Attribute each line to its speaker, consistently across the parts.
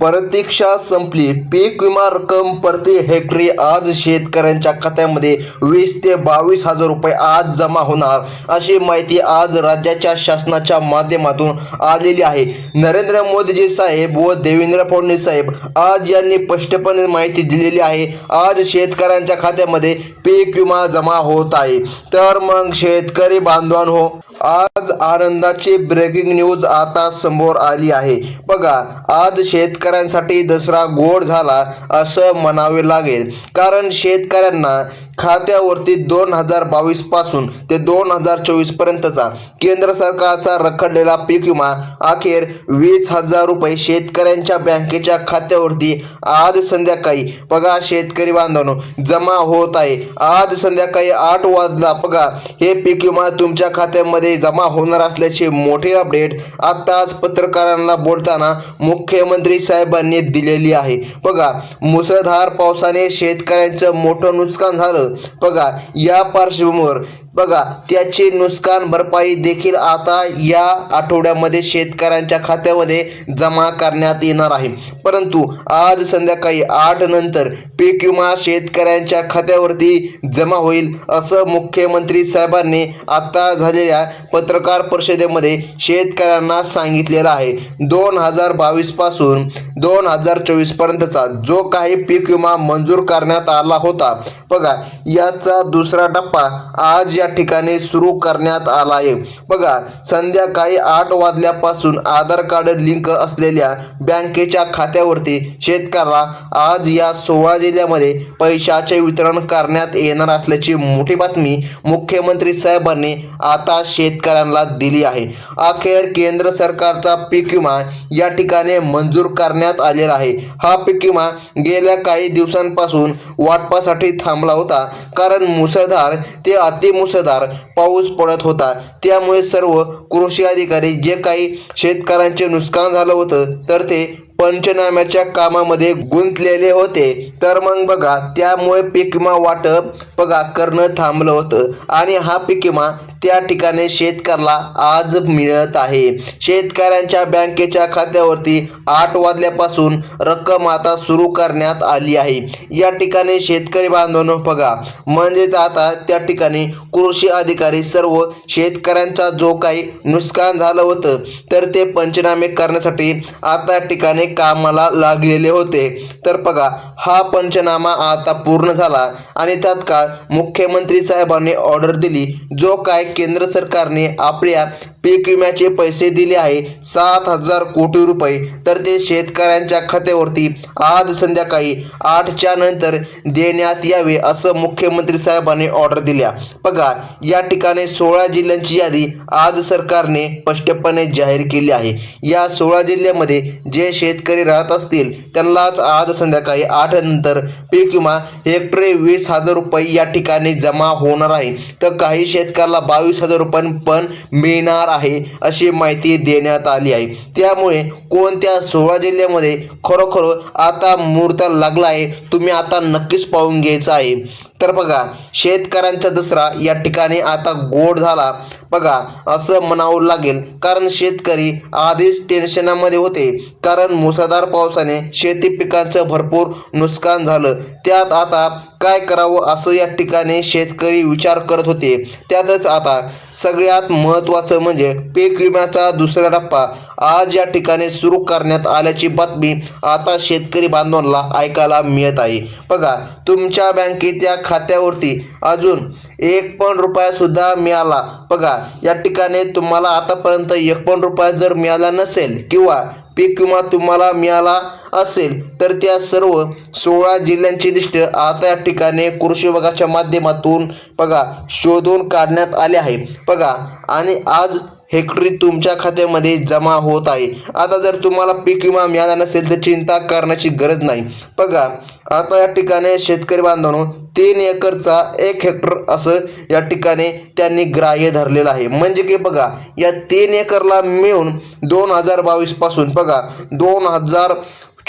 Speaker 1: प्रतीक्षा संपली. पीक विमा रक्कम प्रति हेक्टरी आज शेतकऱ्यांच्या खात्यामध्ये 20 ते 22 हजार रुपये आज जमा होणार, अशी माहिती आज राज्याच्या शासनाच्या माध्यमातून आलेली आहे. नरेंद्र मोदीजी साहेब व देवेंद्र फडणवीस साहेब आज यांनी स्पष्टपणे माहिती दिलेली आहे. आज शेतकऱ्यांच्या खात्यामध्ये पीक विमा जमा होत आहे. तर मग शेतकरी बांधवांनो, आज आनंदाची ब्रेकिंग न्यूज आता समोर आली आहे. बघा, आज शेतकऱ्यांसाठी दसरा गोड झाला असं म्हणावे लागेल, कारण शेतकऱ्यांना खात्यावरती 2022 पासून ते 2024 पर्यंतचा केंद्र सरकारचा रखडलेला पीक विमा अखेर 20,000 रुपये शेतकऱ्यांच्या बँकेच्या खात्यावरती आज संध्याकाळी बघा शेतकरी बांधवांनो जमा होत आहे. आज संध्याकाळी 8 वाजता बघा हे पीक विमा तुमच्या खात्यामध्ये जमा होणार असल्याचे मोठे अपडेट आताच पत्रकारांना बोलताना मुख्यमंत्री साहेबांनी दिलेली आहे. बघा, मुसळधार पावसाने शेतकऱ्यांचं मोठं नुकसान झालं. बघा, या पार्श्वभूमीवर बघा त्याची नुकसान भरपाई देखील आता या आठवड्यामध्ये शेतकऱ्यांच्या खात्यामध्ये जमा करण्यात येणार आहे. परंतु आज संध्याकाळी 8 नंतर पीक विमा शेतकऱ्यांच्या खात्यावरती जमा होईल असं मुख्यमंत्री साहेबांनी आता झालेल्या पत्रकार परिषदेमध्ये शेतकऱ्यांना सांगितलेलं आहे. 2022 पासून 2024 पर्यंतचा जो काही पीक विमा मंजूर करण्यात आला होता, बघा याचा दुसरा टप्पा आज या ठिकाणी सुरू करण्यात आला आहे. बघा, संध्याकाळी 8 वाजल्यापासून आधार कार्ड लिंक असलेल्या बँकेच्या खात्यावरती शेतकऱ्याला आज या 16 जिल्ह्यामध्ये पैशाचे वितरण करण्यात येणार असल्याची मोठी बातमी मुख्यमंत्री साहेबांनी आता शेतकऱ्यांना दिली आहे. अखेर केंद्र सरकारचा पीक विमा या ठिकाणी मंजूर करण्यात आलेला आहे. हा पीक विमा गेल्या काही दिवसांपासून वाटपासाठी थांबला होता, कारण मुसळधार ते अतिमुसळधार पाऊस पडत होता. त्यामुळे सर्व कृषी अधिकारी जे काही शेतकऱ्यांचे नुकसान झालं होतं तर ते पंचनाम्याच्या कामामध्ये गुंतलेले होते. तर मग बघा त्यामुळे पीक विमा वाटप बघा करणं थांबलं होतं आणि हा पीक विमा त्या ठिकाणी शेतकऱ्याला आज मिळत आहे. शेतकऱ्यांच्या बँकेच्या खात्यावरती 8 वाजल्यापासून रक्कम आता सुरू करण्यात आली आहे. या ठिकाणी शेतकरी बांधवांनो बघा, म्हणजेच आता त्या ठिकाणी कृषी अधिकारी सर्व शेतकऱ्यांचा जो काही नुकसान झालं होतं तर ते पंचनामे करण्यासाठी आता ठिकाणी कामाला लागलेले होते. तर बघा हा पंचनामा आता पूर्ण झाला आणि तात्काळ मुख्यमंत्री साहेबांनी ऑर्डर दिली. जो काय केंद्र सरकारने आपल्या पीक विम्याचे पैसे दिले आहे 7,000 कोटी रुपये, तर ते शेतकऱ्यांच्या खात्यावरती आज संध्याकाळी 8च्या नंतर देण्यात यावे असं मुख्यमंत्री साहेबांनी ऑर्डर दिल्या. बघा, या ठिकाणी 16 जिल्ह्यांची यादी आज सरकारने स्पष्टपणे जाहीर केली आहे. या 16 जिल्ह्यामध्ये जे शेतकरी राहत असतील त्यांनाच आज संध्याकाळी 8 नंतर पीक विमा हेक्टरी 20,000 रुपये या ठिकाणी जमा होणार आहे. तर काही शेतकऱ्याला 22,000 रुपये पण मिळणार आहे अशी माहिती देण्यात आली आहे. त्यामुळे कोणत्या 16 जिल्ह्यामध्ये खरोखर आता मुहूर्त लागला आहे तुम्ही आता नक्कीच पाहून घ्यायचं आहे. तर बघा, शेतकऱ्यांचा दसरा या ठिकाणी आता गोड झाला बघा असं म्हणावं लागेल, कारण शेतकरी आधीच टेन्शनामध्ये होते, कारण मुसळधार पावसाने शेती पिकांचं भरपूर नुकसान झालं. त्यात आता काय करावं असं या ठिकाणी शेतकरी विचार करत होते. त्यातच आता सगळ्यात महत्त्वाचं म्हणजे पीक विम्याचा दुसरा टप्पा आज या ठिकाणी सुरू करण्यात आल्याची बातमी आता शेतकरी बांधवांना ऐकायला मिळत आहे. बघा, तुमच्या बँकेच्या खात्यावरती अजून 1 पण रुपया सुद्धा मिळाला. बघा, या ठिकाणी तुम्हाला आतापर्यंत 1 पण रुपया जर मिळाला नसेल किंवा पीक विमा तुम्हाला मिळाला असेल तर त्या सर्व 16 जिल्ह्यांची लिस्ट आता या ठिकाणी कृषी विभागाच्या माध्यमातून बघा शोधून काढण्यात आले आहे. बघा, आणि आज हेक्टरी तुमच्या खात्यामध्ये जमा होत आहे. आता जर तुम्हाला पीक विमा मिळाला नसेल तर चिंता करण्याची गरज नाही. बघा, आता या ठिकाणी शेतकरी बांधवांनो 3 एकरचा 1 हेक्टर असं या ठिकाणी त्यांनी ग्राह्य धरलेलं आहे. म्हणजे की बघा या 3 एकरला मिळून 2022 पासून बघा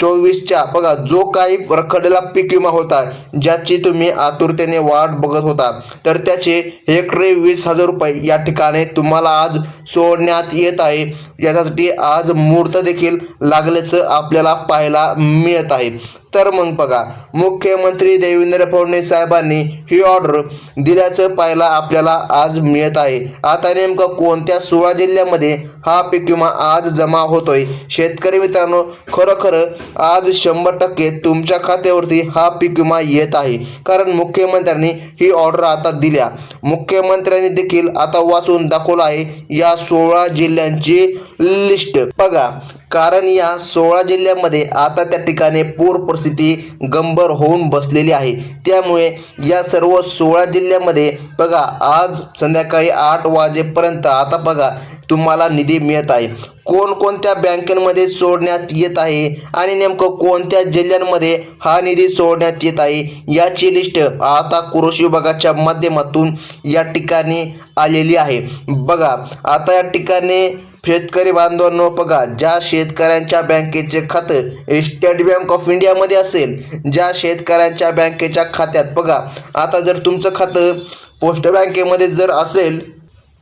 Speaker 1: 24च्या बघा जो काही रखडलेला पीक विमा होता, ज्याची तुम्ही आतुरतेने वाट बघत होता, तर त्याचे हेक्टरी 20,000 रुपये या ठिकाणी तुम्हाला आज सोडण्यात येत आहे. यासाठी आज मुहूर्त देखील लागल्याचं आपल्याला पाहायला मिळत आहे. तर मग बघा, मुख्यमंत्री देवेंद्र फडणवीस साहेबांनी ही ऑर्डर दिल्याचं पाहायला आपल्याला आज मिळत आहे. आता नेमकं कोणत्या 16 जिल्ह्यामध्ये हा पीक विमा आज जमा होतोय? शेतकरी मित्रांनो, खरोखर आज 100% तुमच्या खात्यावरती हा पीक विमा येत आहे. कारण मुख्यमंत्र्यांनी ही ऑर्डर आता दिल्या. मुख्यमंत्र्यांनी देखील आता वाचून दाखवलं आहे या 16 जिल्ह्यांची लिस्ट बघा. कारण या 16 जिल्ह्यामध्ये आता त्या ठिकाणी पूर परिस्थिती गंभीर होऊन बसलेली आहे. त्यामुळे या सर्व 16 जिल्ह्यामध्ये बघा आज संध्याकाळी 8 वाजेपर्यंत आता बघा तुम्हाला निधी मिळत आहे. कोणकोणत्या बँकांमध्ये सोडण्यात येत आहे आणि नेमकं कोणत्या जिल्ह्यांमध्ये हा निधी सोडण्यात येत आहे याची लिस्ट आता कृषी विभागाच्या माध्यमातून या ठिकाणी आलेली आहे. बघा आता या ठिकाणी शेतकरी बांधवांनो, बघा ज्या शेतकऱ्यांच्या बँकेचे खातं स्टेट बँक ऑफ इंडियामध्ये असेल, ज्या शेतकऱ्यांच्या बँकेच्या खात्यात बघा आता जर तुमचं खातं पोस्ट बँकेमध्ये जर असेल,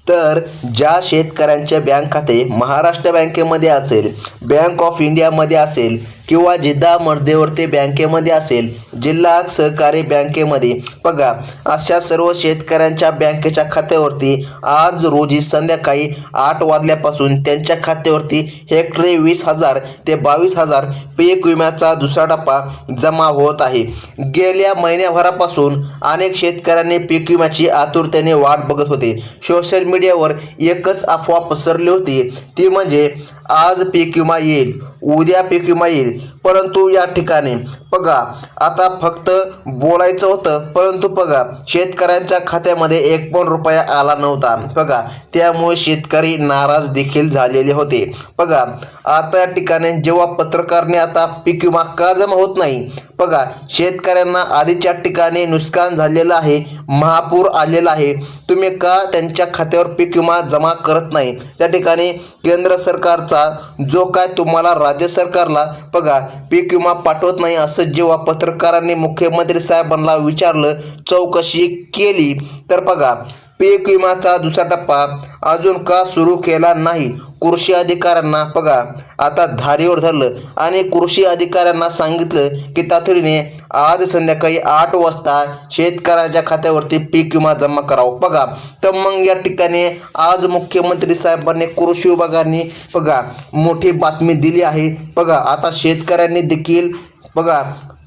Speaker 1: तर ज्या शेतकऱ्यांचे बँक खाते महाराष्ट्र बँकेमध्ये असेल, बँक ऑफ इंडियामध्ये असेल किंवा जिल्हा मध्यवर्ती बँकेमध्ये असेल, जिल्हा सहकारी बँकेमध्ये बघा अशा सर्व शेतकऱ्यांच्या बँकेच्या खात्यावरती आज रोजी संध्याकाळी 8 वाजल्यापासून त्यांच्या खात्यावरती हेक्टरी 20,000 ते 22,000 पीक विम्याचा दुसरा टप्पा जमा होत आहे. गेल्या महिन्याभरापासून अनेक शेतकऱ्यांनी पीक विम्याची आतुरतेने वाट बघत होते. सोशल मीडियावर एकच अफवा पसरली होती, ती म्हणजे आज पीक विमा येईल, उद्या पीक विमा येईल. परंतु या ठिकाणी बघा आता फक्त बोलायचं होतं, परंतु बघा शेतकऱ्यांच्या खात्यामध्ये 1 पण रुपया आला नव्हता. बघा त्यामुळे शेतकरी नाराज देखील झालेले होते. बघा आता या ठिकाणी जेव्हा पत्रकारने आता पीक विमा का जमा होत नाही, बघा शेतकऱ्यांना आधीच्या ठिकाणी नुकसान झालेलं आहे, महापूर आलेला आहे, तुम्ही का त्यांच्या खात्यावर पीक विमा जमा करत नाही? त्या ठिकाणी केंद्र सरकारचा जो काय तुम्हाला राज्य सरकारला बघा पीक विमा पाठवत नाही असं जेव्हा पत्रकारांनी मुख्यमंत्री साहेबांना विचारलं, चौकशी केली, तर बघा पीक विमाचा दुसरा टप्पा अजून का सुरू केला नाही? कृषी अधिकाऱ्यांना बघा आता धारीवर धरलं आणि कृषी अधिकाऱ्यांना सांगितलं की तातडीने आज संध्याकाळी 8 वाजता शेतकऱ्याच्या खात्यावरती पीक विमा जमा करावं. बघा तर मग या ठिकाणी आज मुख्यमंत्री साहेबांनी कृषी विभागाने बघा मोठी बातमी दिली आहे. बघा आता शेतकऱ्यांनी देखील बघा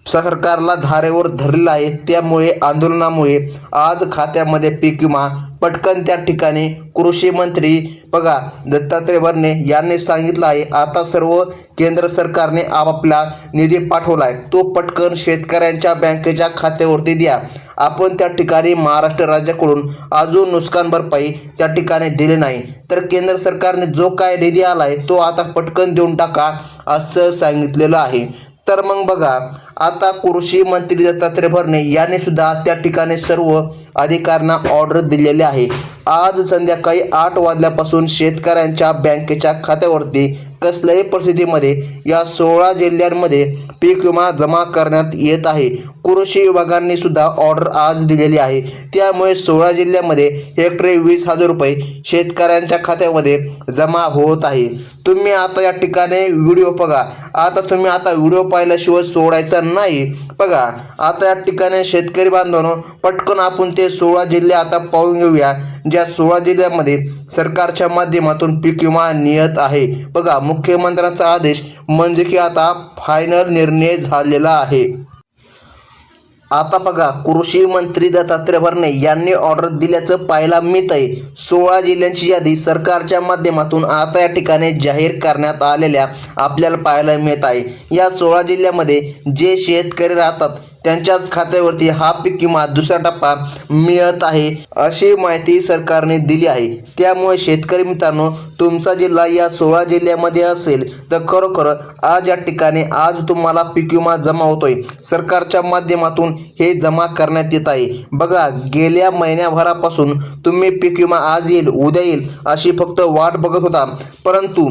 Speaker 1: सरकारला धारेवर धरलेला आहे. त्यामुळे आंदोलनामुळे आज खात्यामध्ये पीक विमा पटकन त्या ठिकाणी कृषी मंत्री बघा दत्तात्रय भरणे यांनी सांगितलं आहे. आता सर्व केंद्र सरकारने आपापला निधी पाठवला आहे, तो पटकन शेतकऱ्यांच्या बँकेच्या खात्यावरती द्या. आपण त्या ठिकाणी महाराष्ट्र राज्याकडून अजून नुकसान भरपाई त्या ठिकाणी दिली नाही, तर केंद्र सरकारने जो काय निधी आला आहे तो आता पटकन देऊन टाका असं सांगितलेलं आहे. तर मग बघा आता कृषी मंत्री दत्तात्रय भरणे यांनी सुद्धा त्या ठिकाणी सर्व अधिकाऱ्यांना ऑर्डर दिलेले आहे. आज संध्याकाळी 8 वाजल्यापासून शेतकऱ्यांच्या बँकेच्या खात्यावरती कसल्याही परिस्थितीमध्ये या 16 जिल्ह्यांमध्ये पीक विमा जमा करण्यात येत आहे. कृषी विभागाने सुद्धा ऑर्डर आज दिलेली आहे. त्यामुळे 16 जिल्ह्यामध्ये हेक्टरी 20,000 रुपये शेतकऱ्यांच्या खात्यामध्ये जमा होत आहे. तुम्ही आता या ठिकाणी व्हिडिओ बघा. आता तुम्ही आता व्हिडिओ पाहिल्याशिवाय सोडायचा नाही. बघा आता या ठिकाणी शेतकरी बांधवांनो, पटकन आपण ते 16 जिल्हे आता पाहून घेऊया, ज्या 16 जिल्ह्यामध्ये सरकारच्या माध्यमातून पीक विमा नियत आहे. बघा मुख्यमंत्र्यांचा आदेश म्हणजे की आता फायनल निर्णय झालेला आहे. आता बघा कृषी मंत्री दत्तात्रय भरणे यांनी ऑर्डर दिल्याचं पाहायला मिळत आहे. 16 जिल्ह्यांची यादी सरकारच्या माध्यमातून आता या ठिकाणी जाहीर करण्यात आलेल्या आपल्याला पाहायला मिळत आहे. या 16 जिल्ह्यामध्ये जे शेतकरी राहतात त्यांच्याच खात्यावरती हा पीक विमा दुसरा टप्पा मिळत आहे अशी माहिती सरकारने दिली आहे. त्यामुळे शेतकरी मित्रांनो, तुमचा जिल्हा या 16 जिल्ह्यामध्ये असेल तर खरोखर आज या ठिकाणी आज तुम्हाला पीक विमा जमा होतोय. सरकारच्या माध्यमातून हे जमा करण्यात येत आहे. बघा गेल्या महिन्याभरापासून तुम्ही पीक विमा आज येईल उद्या येईल अशी फक्त वाट बघत होता, परंतु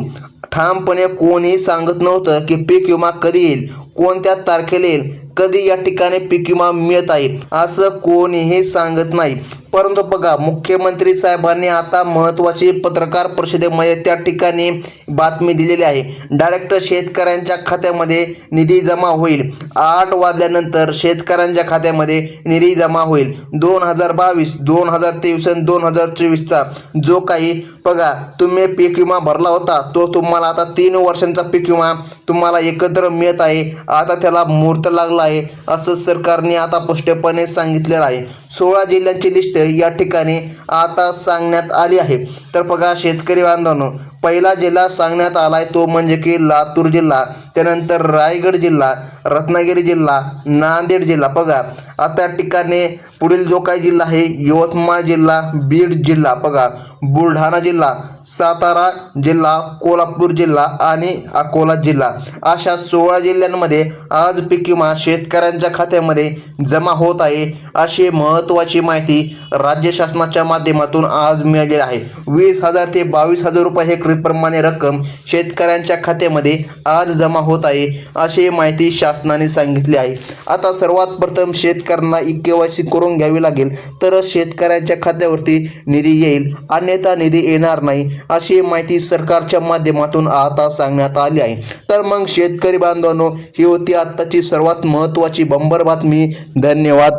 Speaker 1: ठामपणे कोणीही सांगत नव्हतं की पीक विमा कधी येईल, कोणत्या तारखेला येईल, कधी या ठिकाणी पीक विमा मिळत आहे असं कोणीही सांगत नाही. परंतु बघा, मुख्यमंत्री साहेबांनी आता महत्त्वाची पत्रकार परिषदेमध्ये त्या ठिकाणी बातमी दिलेली आहे. डायरेक्ट शेतकऱ्यांच्या खात्यामध्ये निधी जमा होईल. 8 वाजल्यानंतर शेतकऱ्यांच्या खात्यामध्ये निधी जमा होईल. 2022, 2023 आणि 2024चा जो काही बघा तुम्ही पीक विमा भरला होता तो तुम्हाला आता 3 वर्षांचा पीक विमा तुम्हाला एकत्र मिळत आहे. आता त्याला मुहूर्त लागला आहे असं सरकारने आता स्पष्टपणे सांगितलेलं आहे. 16 जिल्ह्यांची लिस्ट या ठिकाणी आता सांगण्यात आली आहे. तर बघा शेतकरी बांधवांनो, पहिला जिल्हा सांगण्यात आलाय तो म्हणजे की लातूर जिल्हा, त्यानंतर रायगड जिल्हा, रत्नागिरी जिल्हा, नांदेड जिल्हा. बघा आता ठिकाणी पुढील जो काही जिल्हा आहे यवतमाळ जिल्हा, बीड जिल्हा, बघा बुलढाणा जिल्हा, सातारा जिल्हा, कोल्हापूर जिल्हा आणि अकोला जिल्हा, अशा 16 जिल्ह्यांमध्ये आज पीक विमा शेतकऱ्यांच्या खात्यामध्ये जमा होत आहे अशी महत्त्वाची माहिती राज्य शासनाच्या माध्यमातून आज मिळाली आहे. 20,000 ते 22,000 रुपये हेक्टरप्रमाणे रक्कम शेतकऱ्यांच्या खात्यामध्ये आज जमा होत आहे अशी माहिती शासनाने सांगितली आहे. आता सर्वात प्रथम शेतकऱ्यांना KYC करून घ्यावी लागेल तर शेतकऱ्यांच्या खात्यावरती निधी येईल, अन्यथा निधी येणार नाही अशी माहिती सरकारच्या माध्यमातून आता सांगण्यात आली आहे. तर मग शेतकरी बांधवांनो, ही होती आत्ताची सर्वात महत्त्वाची बंपर बातमी. धन्यवाद.